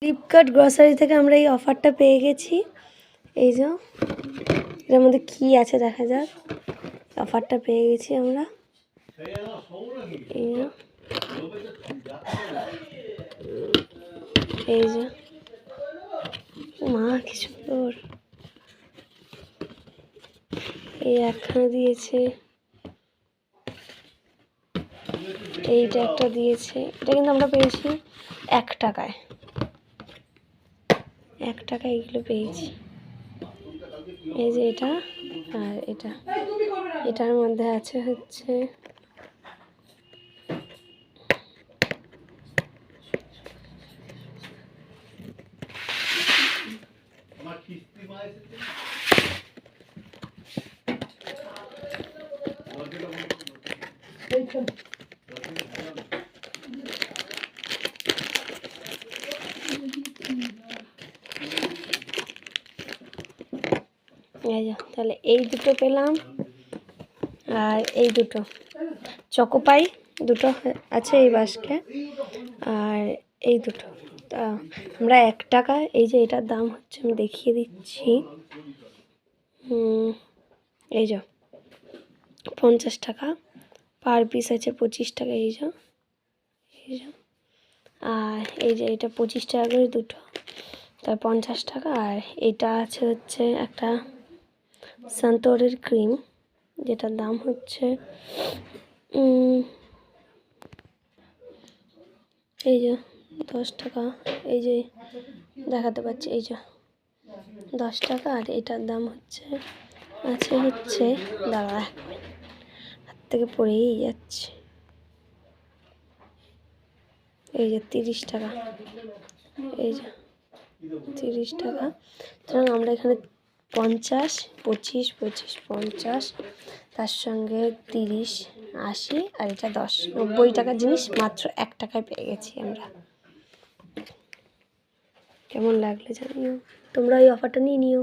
Flipkart grocery থেকে আমরা এই অফারটা পেয়ে গেছি। এই যে এর মধ্যে কি আছে দেখা যাক। অফারটা পেয়ে গেছি আমরা। এই যে মা কি সুন্দর, এই একখানা দিয়েছে, এইটা একটা দিয়েছে। এটা কিন্তু আমরা পেয়েছি 1 টাকায়। 1 টাকায় এইগুলো পেয়েছি। এই যে এটা আর এটা, এটার মধ্যে আছে হচ্ছে তাহলে এই দুটো পেলাম আর এই দুটো চকোপাই দুটো আছে এই বাস্কে, আর এই দুটো আমরা 1 টাকা। এই যে এটার দাম হচ্ছে, আমি দেখিয়ে দিচ্ছি, এই যে 50 টাকা পার পিস আছে, 25 টাকা। এই যে আর এই যে এটা 25 টাকা করে দুটো, তার 50 টাকা। আর এটা আছে হচ্ছে একটা সান্তোরের ক্রিম, যেটার দাম হচ্ছে এই যে 10 টাকা। এই যে দেখাতে পাচ্ছি, এই যে 10 টাকা। আর এটার দাম হচ্ছে দাঁড়া, হাত থেকে পড়েই যাচ্ছে, এই যে 30 টাকা। এই যে 30 টাকা। সুতরাং আমরা এখানে 50, 25, 25, 50, তার সঙ্গে 30, 80 আর এটা 10, 90 টাকার জিনিস মাত্র 1 টাকায় পেয়ে গেছি আমরা। কেমন লাগলে জানিও, তোমরা এই অফারটা নিয়ে নিও।